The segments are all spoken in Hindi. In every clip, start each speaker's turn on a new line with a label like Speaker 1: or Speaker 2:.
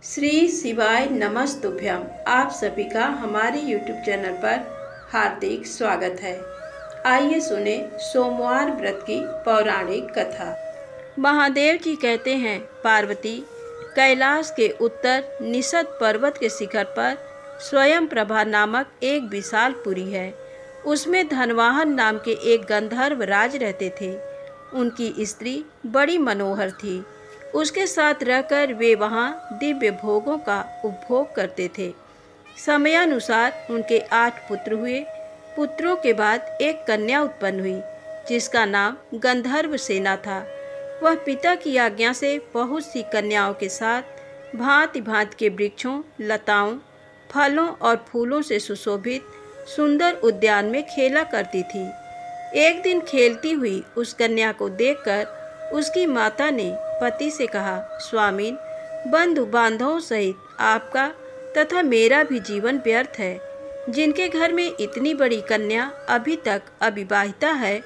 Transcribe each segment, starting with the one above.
Speaker 1: श्री शिवाय नमस्तुभ्यम। आप सभी का हमारे YouTube चैनल पर हार्दिक स्वागत है। आइए सुने सोमवार व्रत की पौराणिक कथा। महादेव जी कहते हैं, पार्वती, कैलाश के उत्तर निषद पर्वत के शिखर पर स्वयं प्रभा नामक एक विशाल पुरी है। उसमें धनवाहन नाम के एक गंधर्व राज रहते थे। उनकी स्त्री बड़ी मनोहर थी। उसके साथ रहकर वे वहाँ दिव्य भोगों का उपभोग करते थे। समयानुसार उनके 8 पुत्र हुए। पुत्रों के बाद एक कन्या उत्पन्न हुई जिसका नाम गंधर्व सेना था। वह पिता की आज्ञा से बहुत सी कन्याओं के साथ भांति भांति के वृक्षों, लताओं, फलों और फूलों से सुशोभित सुंदर उद्यान में खेला करती थी। एक दिन खेलती हुई उस कन्या को देखकर उसकी माता ने पति से कहा, स्वामीन, बंधु बांधवों सहित आपका तथा मेरा भी जीवन व्यर्थ है। जिनके घर में इतनी बड़ी कन्या अभी तक अविवाहिता है।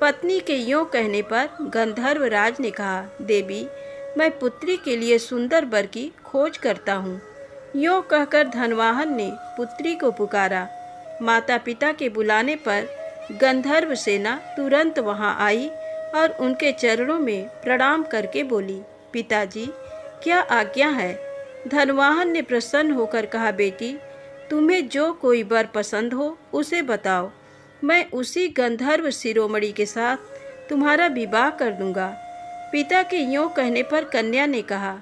Speaker 1: पत्नी के यों कहने पर गंधर्व राज ने कहा, देवी, मैं पुत्री के लिए सुंदर वर की खोज करता हूँ। यों कहकर धनवाहन ने पुत्री को पुकारा। माता पिता के बुलाने पर गंधर्व सेना तुरंत वहाँ आई और उनके चरणों में प्रणाम करके बोली, पिताजी, क्या आज्ञा है। धनवाहन ने प्रसन्न होकर कहा, बेटी, तुम्हें जो कोई वर पसंद हो उसे बताओ। मैं उसी गंधर्व शिरोमणि के साथ तुम्हारा विवाह कर दूंगा। पिता के यों कहने पर कन्या ने कहा,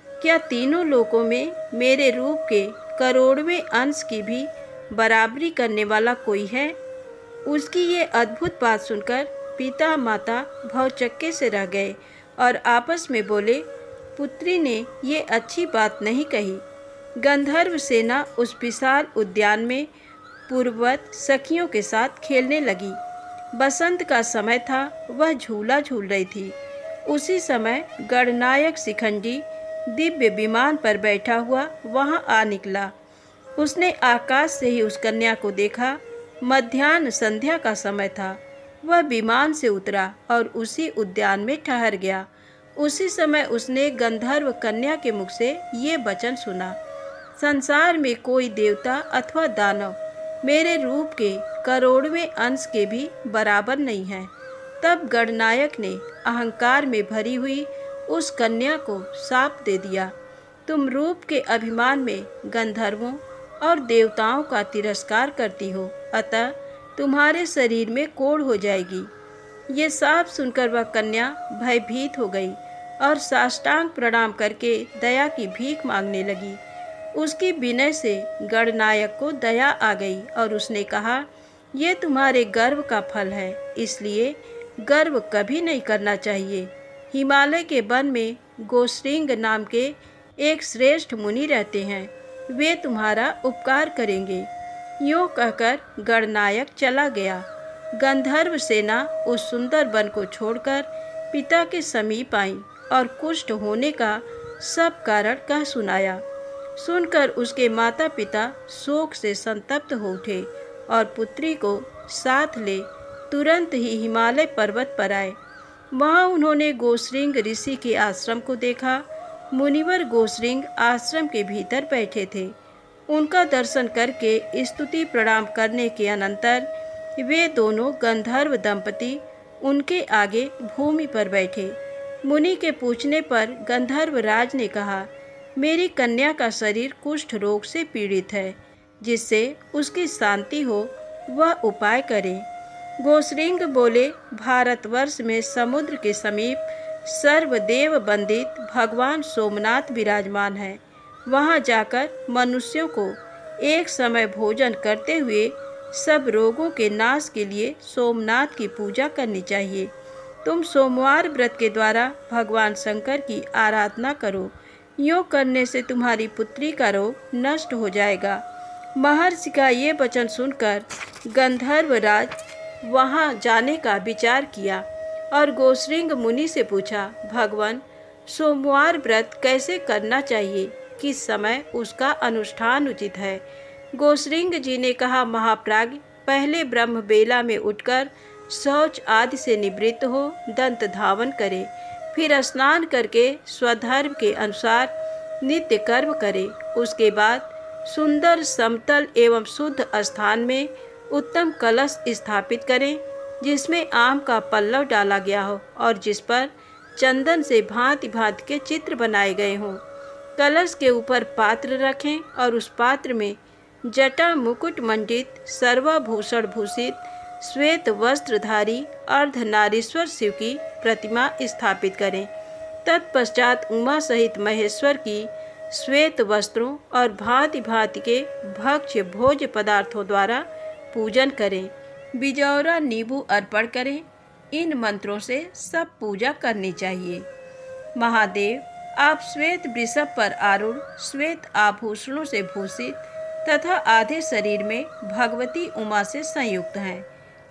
Speaker 1: क्या तीनों लोकों में मेरे रूप के करोड़वें अंश की भी बराबरी करने वाला कोई है। उसकी ये अद्भुत बात सुनकर पिता माता भौचक्के से रह गए और आपस में बोले, पुत्री ने ये अच्छी बात नहीं कही। गंधर्व सेना उस विशाल उद्यान में पूर्ववत सखियों के साथ खेलने लगी। बसंत का समय था। वह झूला झूल रही थी। उसी समय गणनायक शिखंडी दिव्य विमान पर बैठा हुआ वहां आ निकला। उसने आकाश से ही उस कन्या को देखा। मध्याह्न संध्या का समय था। वह विमान से उतरा और उसी उद्यान में ठहर गया। उसी समय उसने गंधर्व कन्या के मुख से ये वचन सुना, संसार में कोई देवता अथवा दानव मेरे रूप के करोड़वें अंश के भी बराबर नहीं है। तब गणनायक ने अहंकार में भरी हुई उस कन्या को शाप दे दिया, तुम रूप के अभिमान में गंधर्वों और देवताओं का तिरस्कार करती हो, अतः तुम्हारे शरीर में कोढ़ हो जाएगी। ये शाप सुनकर वह कन्या भयभीत हो गई और साष्टांग प्रणाम करके दया की भीख मांगने लगी। उसकी विनय से गणनायक को दया आ गई और उसने कहा, ये तुम्हारे गर्व का फल है, इसलिए गर्व कभी नहीं करना चाहिए। हिमालय के वन में गोश्रिंग नाम के एक श्रेष्ठ मुनि रहते हैं। वे तुम्हारा उपकार करेंगे। यूँ कहकर गणनायक चला गया। गंधर्व सेना उस सुंदर वन को छोड़कर पिता के समीप आई और कुष्ठ होने का सब कारण कह सुनाया। सुनकर उसके माता पिता शोक से संतप्त हो उठे और पुत्री को साथ ले तुरंत ही हिमालय पर्वत पर आए। वहाँ उन्होंने गोश्रिंग ऋषि के आश्रम को देखा। मुनिवर गोश्रिंग आश्रम के भीतर बैठे थे। उनका दर्शन करके स्तुति प्रणाम करने के अनंतर वे दोनों गंधर्व दंपति उनके आगे भूमि पर बैठे। मुनि के पूछने पर गंधर्व राज ने कहा, मेरी कन्या का शरीर कुष्ठ रोग से पीड़ित है, जिससे उसकी शांति हो वह उपाय करें। गोश्रिंग बोले, भारतवर्ष में समुद्र के समीप सर्वदेव वंदित भगवान सोमनाथ विराजमान है। वहाँ जाकर मनुष्यों को एक समय भोजन करते हुए सब रोगों के नाश के लिए सोमनाथ की पूजा करनी चाहिए। तुम सोमवार व्रत के द्वारा भगवान शंकर की आराधना करो। यूँ करने से तुम्हारी पुत्री का रोग नष्ट हो जाएगा। महर्षि का ये वचन सुनकर गंधर्व राज वहाँ जाने का विचार किया और गोश्रिंग मुनि से पूछा, भगवान, सोमवार व्रत कैसे करना चाहिए, किस समय उसका अनुष्ठान उचित है। गोश्रिंग जी ने कहा, महाप्राज्ञ, पहले ब्रह्म बेला में उठकर शौच आदि से निवृत्त हो दंत धावन करे, फिर स्नान करके स्वधर्म के अनुसार नित्य कर्म करें। उसके बाद सुंदर समतल एवं शुद्ध स्थान में उत्तम कलश स्थापित करें, जिसमें आम का पल्लव डाला गया हो और जिस पर चंदन से भांति भांति के चित्र बनाए गए हों। कलश के ऊपर पात्र रखें और उस पात्र में जटा मुकुट मंडित सर्वाभूषण भूषित श्वेत वस्त्रधारी अर्धनारीश्वर शिव की प्रतिमा स्थापित करें। तत्पश्चात उमा सहित महेश्वर की श्वेत वस्त्रों और भांति भांति के भक्ष्य भोज्य पदार्थों द्वारा पूजन करें। बिजौरा नींबू अर्पण करें। इन मंत्रों से सब पूजा करनी चाहिए। महादेव, आप श्वेत वृषभ पर आरूढ़ श्वेत आभूषणों से भूषित तथा आधे शरीर में भगवती उमा से संयुक्त हैं।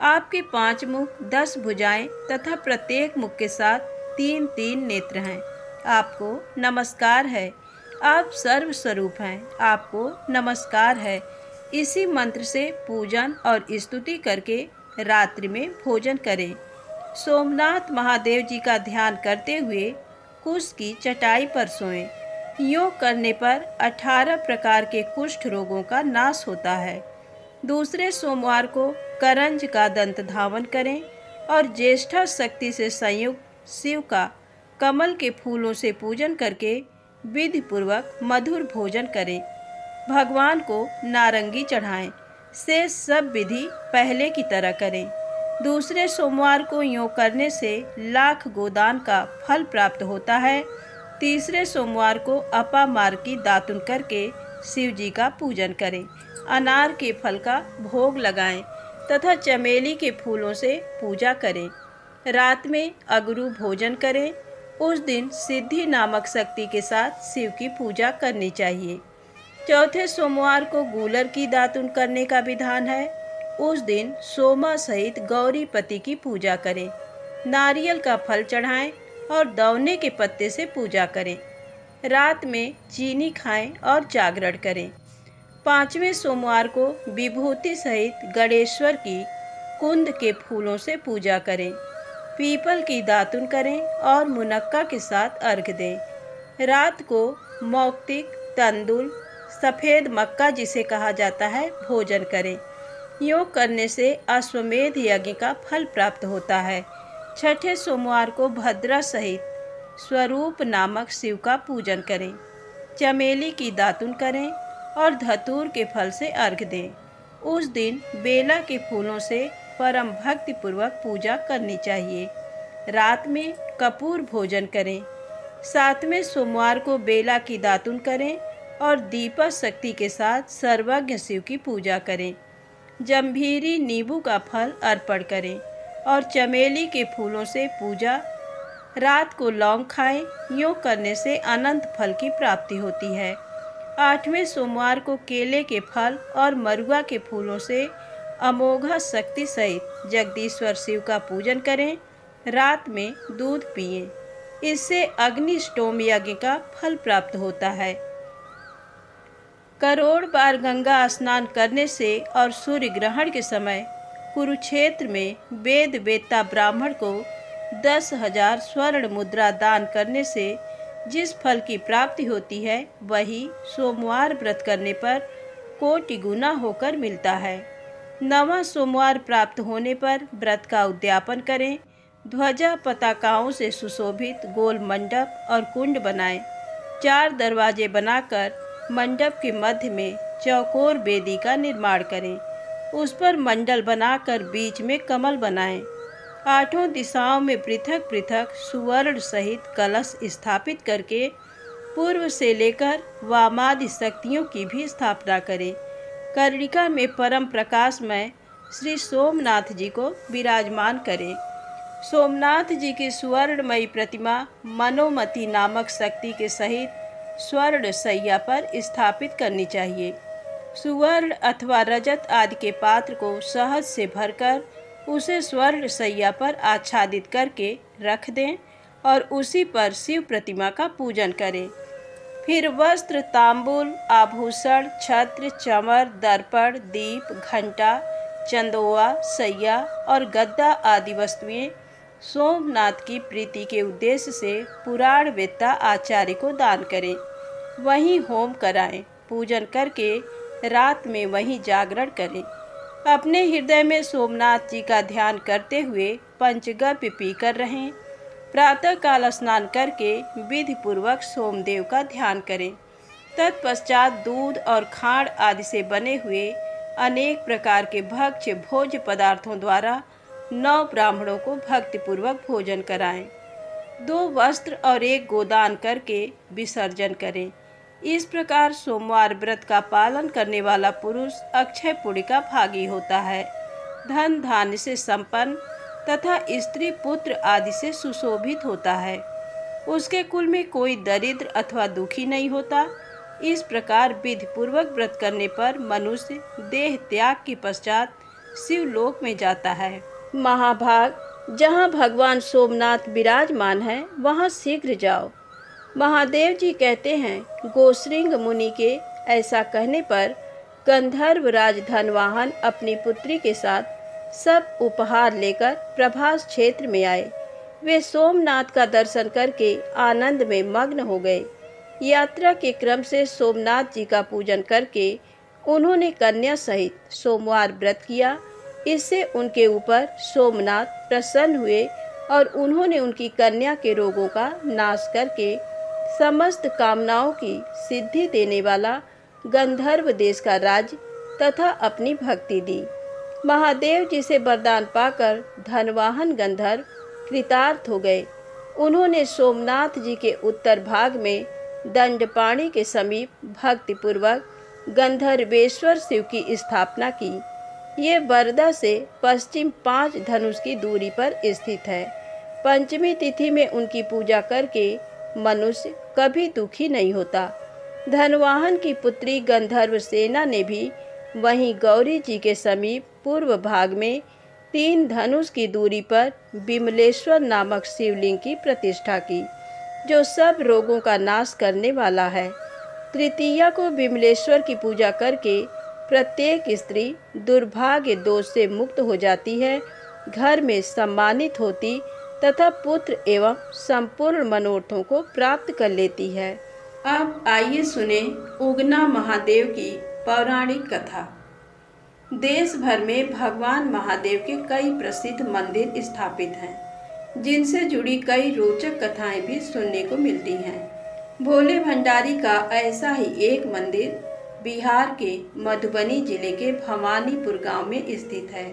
Speaker 1: आपके 5 मुख 10 भुजाएं तथा प्रत्येक मुख के साथ 3-3 नेत्र हैं। आपको नमस्कार है। आप सर्वस्वरूप हैं। आपको नमस्कार है। इसी मंत्र से पूजन और स्तुति करके रात्रि में भोजन करें। सोमनाथ महादेव जी का ध्यान करते हुए कुश की चटाई पर सोएं। योग करने पर 18 प्रकार के कुष्ठ रोगों का नाश होता है। दूसरे सोमवार को करंज का दंत धावन करें और ज्येष्ठा शक्ति से संयुक्त शिव का कमल के फूलों से पूजन करके विधि पूर्वक मधुर भोजन करें। भगवान को नारंगी चढ़ाएं। शेष सब विधि पहले की तरह करें। दूसरे सोमवार को यूँ करने से लाख गोदान का फल प्राप्त होता है। तीसरे सोमवार को अपामार की दातुन करके शिव जी का पूजन करें। अनार के फल का भोग लगाएं तथा चमेली के फूलों से पूजा करें। रात में अगरू भोजन करें। उस दिन सिद्धि नामक शक्ति के साथ शिव की पूजा करनी चाहिए। चौथे सोमवार को गूलर की दातुन करने का विधान है। उस दिन सोमा सहित गौरीपति की पूजा करें। नारियल का फल चढ़ाएं और दौने के पत्ते से पूजा करें। रात में चीनी खाएं और जागरण करें। 5वें सोमवार को विभूति सहित गणेश्वर की कुंद के फूलों से पूजा करें। पीपल की दातुन करें और मुनक्का के साथ अर्घ दें। रात को मौक्तिक, तंदुल, सफ़ेद मक्का जिसे कहा जाता है, भोजन करें। योग करने से अश्वमेध यज्ञ का फल प्राप्त होता है। छठे सोमवार को भद्रा सहित स्वरूप नामक शिव का पूजन करें। चमेली की दातुन करें और धतूर के फल से अर्घ दें। उस दिन बेला के फूलों से परम भक्ति पूर्वक पूजा करनी चाहिए। रात में कपूर भोजन करें। 7वें सोमवार को बेला की दातुन करें और दीपा शक्ति के साथ सर्वज्ञ शिव की पूजा करें। जम्भीरी नींबू का फल अर्पण करें और चमेली के फूलों से पूजा। रात को लौंग खाएं। यूँ करने से अनंत फल की प्राप्ति होती है। 8वें सोमवार को केले के फल और मरुआ के फूलों से अमोघा शक्ति सहित जगदीश्वर शिव का पूजन करें। रात में दूध पिएं। इससे अग्निष्टोम यज्ञ का फल प्राप्त होता है। करोड़ बार गंगा स्नान करने से और सूर्य ग्रहण के समय कुरुक्षेत्र में वेद वेत्ता ब्राह्मण को 10,000 स्वर्ण मुद्रा दान करने से जिस फल की प्राप्ति होती है, वही सोमवार व्रत करने पर कोटि गुना होकर मिलता है। 9वां सोमवार प्राप्त होने पर व्रत का उद्यापन करें। ध्वजा पताकाओं से सुशोभित गोल मंडप और कुंड बनाएं। 4 दरवाजे बनाकर मंडप के मध्य में चौकोर वेदी का निर्माण करें। उस पर मंडल बनाकर बीच में कमल बनाएं। 8 दिशाओं में पृथक पृथक सुवर्ण सहित कलश स्थापित करके पूर्व से लेकर वामादि शक्तियों की भी स्थापना करें। कर्णिका में परम प्रकाशमय श्री सोमनाथ जी को विराजमान करें। सोमनाथ जी की सुवर्णमयी प्रतिमा मनोमती नामक शक्ति के सहित स्वर्ण सैया पर स्थापित करनी चाहिए। सुवर्ण अथवा रजत आदि के पात्र को शहद से भरकर उसे स्वर्ण सैया पर आच्छादित करके रख दें और उसी पर शिव प्रतिमा का पूजन करें। फिर वस्त्र, तांबूल, आभूषण, छत्र, चमर, दर्पण, दीप, घंटा, चंदोआ, सैया और गद्दा आदि वस्तुएं सोमनाथ की प्रीति के उद्देश्य से पुराण वेत्ता आचार्य को दान करें। वहीं होम कराएं, पूजन करके रात में वहीं जागरण करें। अपने हृदय में सोमनाथ जी का ध्यान करते हुए पंचगव्य पीकर रहें। प्रातः काल स्नान करके विधि पूर्वक सोमदेव का ध्यान करें। तत्पश्चात दूध और खांड आदि से बने हुए अनेक प्रकार के भक्ष्य भोज्य पदार्थों द्वारा 9 ब्राह्मणों को भक्तिपूर्वक भोजन कराएं। 2 वस्त्र और 1 गोदान करके विसर्जन करें। इस प्रकार सोमवार व्रत का पालन करने वाला पुरुष अक्षय पुण्य का भागी होता है, धन धान्य से संपन्न तथा स्त्री पुत्र आदि से सुशोभित होता है। उसके कुल में कोई दरिद्र अथवा दुखी नहीं होता। इस प्रकार विधि पूर्वक व्रत करने पर मनुष्य देह त्याग के पश्चात शिवलोक में जाता है। महाभाग, जहाँ भगवान सोमनाथ विराजमान है वहाँ शीघ्र जाओ। महादेव जी कहते हैं, गोश्रिंग मुनि के ऐसा कहने पर गंधर्व राज धनवाहन अपनी पुत्री के साथ सब उपहार लेकर प्रभास क्षेत्र में आए। वे सोमनाथ का दर्शन करके आनंद में मग्न हो गए। यात्रा के क्रम से सोमनाथ जी का पूजन करके उन्होंने कन्या सहित सोमवार व्रत किया। इससे उनके ऊपर सोमनाथ प्रसन्न हुए और उन्होंने उनकी कन्या के रोगों का नाश करके समस्त कामनाओं की सिद्धि देने वाला गंधर्व देश का राज्य तथा अपनी भक्ति दी। महादेव जी से वरदान पाकर धनवाहन गंधर्व कृतार्थ हो गए। उन्होंने सोमनाथ जी के उत्तर भाग में दंडपाणी के समीप भक्तिपूर्वक गंधर्वेश्वर शिव की स्थापना की। ये बरदा से पश्चिम 5 धनुष की दूरी पर स्थित है। पंचमी तिथि में उनकी पूजा करके मनुष्य कभी दुखी नहीं होता। धनवाहन की पुत्री गंधर्व सेना ने भी वहीं गौरी जी के समीप पूर्व भाग में 3 धनुष की दूरी पर विमलेश्वर नामक शिवलिंग की प्रतिष्ठा की, जो सब रोगों का नाश करने वाला है। तृतीया को विमलेश्वर की पूजा करके प्रत्येक स्त्री दुर्भाग्य दोष से मुक्त हो जाती है, घर में सम्मानित होती तथा पुत्र एवं संपूर्ण मनोरथों को प्राप्त कर लेती है। अब आइए सुने उगना महादेव की पौराणिक कथा। देश भर में भगवान महादेव के कई प्रसिद्ध मंदिर स्थापित हैं, जिनसे जुड़ी कई रोचक कथाएं भी सुनने को मिलती हैं। भोले भंडारी का ऐसा ही एक मंदिर बिहार के मधुबनी जिले के भवानीपुर गांव में स्थित है,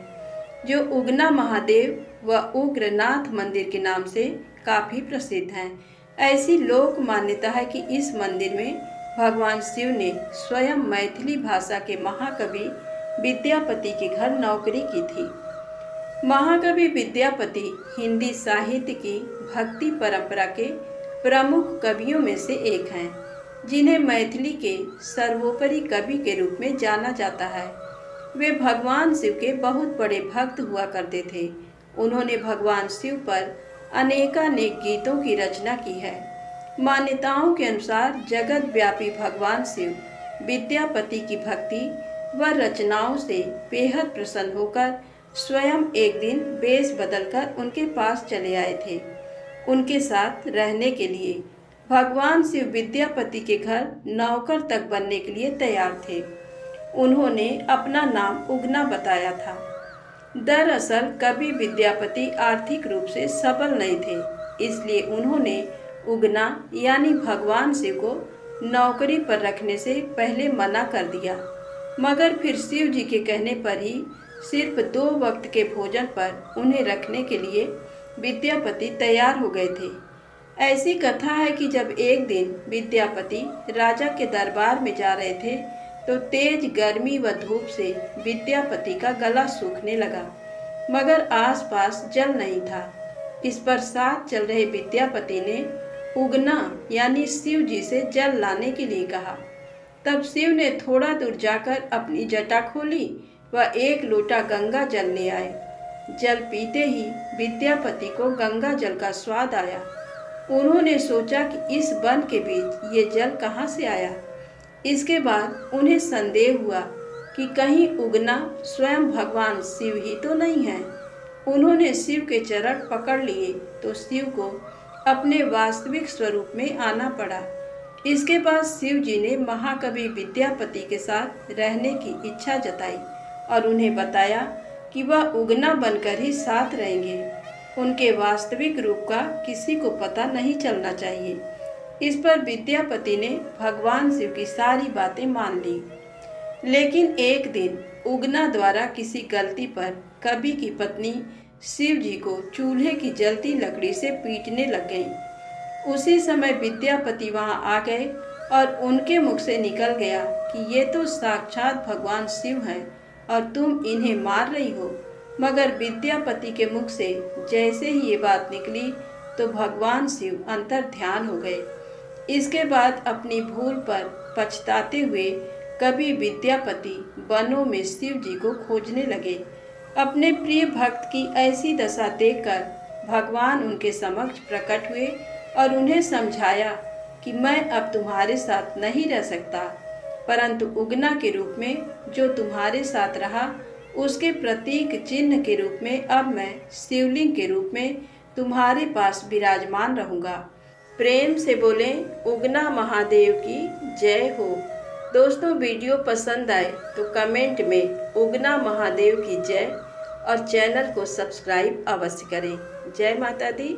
Speaker 1: जो उगना महादेव व उग्रनाथ मंदिर के नाम से काफी प्रसिद्ध हैं। ऐसी लोक मान्यता है कि इस मंदिर में भगवान शिव ने स्वयं मैथिली भाषा के महाकवि विद्यापति के घर नौकरी की थी। महाकवि विद्यापति हिंदी साहित्य की भक्ति परंपरा के प्रमुख कवियों में से एक हैं, जिन्हें मैथिली के सर्वोपरि कवि के रूप में जाना जाता है। वे भगवान शिव के बहुत बड़े भक्त हुआ करते थे। उन्होंने भगवान शिव पर अनेकानेक गीतों की रचना की है। मान्यताओं के अनुसार जगत व्यापी भगवान शिव विद्यापति की भक्ति व रचनाओं से बेहद प्रसन्न होकर स्वयं एक दिन वेश बदलकर उनके पास चले आए थे। उनके साथ रहने के लिए भगवान शिव विद्यापति के घर नौकर तक बनने के लिए तैयार थे। उन्होंने अपना नाम उगना बताया था। दरअसल कवि विद्यापति आर्थिक रूप से सबल नहीं थे, इसलिए उन्होंने उगना यानी भगवान शिव को नौकरी पर रखने से पहले मना कर दिया, मगर फिर शिव जी के कहने पर ही सिर्फ 2 वक्त के भोजन पर उन्हें रखने के लिए विद्यापति तैयार हो गए थे। ऐसी कथा है कि जब एक दिन विद्यापति राजा के दरबार में जा रहे थे तो तेज गर्मी व धूप से विद्यापति का गला सूखने लगा, मगर आसपास जल नहीं था। इस पर साथ चल रहे विद्यापति ने उगना यानी शिव जी से जल लाने के लिए कहा। तब शिव ने थोड़ा दूर जाकर अपनी जटा खोली व 1 लोटा गंगा जल ले आए। जल पीते ही विद्यापति को गंगा जल का स्वाद आया। उन्होंने सोचा कि इस वन के बीच ये जल कहाँ से आया। इसके बाद उन्हें संदेह हुआ कि कहीं उगना स्वयं भगवान शिव ही तो नहीं है। उन्होंने शिव के चरण पकड़ लिए तो शिव को अपने वास्तविक स्वरूप में आना पड़ा। इसके बाद शिव जी ने महाकवि विद्यापति के साथ रहने की इच्छा जताई और उन्हें बताया कि वह उगना बनकर ही साथ रहेंगे। उनके वास्तविक रूप का किसी को पता नहीं चलना चाहिए। इस पर विद्यापति ने भगवान शिव की सारी बातें मान ली। लेकिन एक दिन उगना द्वारा किसी गलती पर कवि की पत्नी शिव जी को चूल्हे की जलती लकड़ी से पीटने लग गई। उसी समय विद्यापति वहां आ गए और उनके मुख से निकल गया कि ये तो साक्षात भगवान शिव हैं और तुम इन्हें मार रही हो। मगर विद्यापति के मुख से जैसे ही ये बात निकली तो भगवान शिव अंतर ध्यान हो गए। इसके बाद अपनी भूल पर पछताते हुए कवि विद्यापति वनों में शिव जी को खोजने लगे। अपने प्रिय भक्त की ऐसी दशा देखकर भगवान उनके समक्ष प्रकट हुए और उन्हें समझाया कि मैं अब तुम्हारे साथ नहीं रह सकता, परंतु उगना के रूप में जो तुम्हारे साथ रहा उसके प्रतीक चिन्ह के रूप में अब मैं शिवलिंग के रूप में तुम्हारे पास विराजमान रहूंगा। प्रेम से बोलें उगना महादेव की जय हो। दोस्तों, वीडियो पसंद आए तो कमेंट में उगना महादेव की जय और चैनल को सब्सक्राइब अवश्य करें। जय माता दी।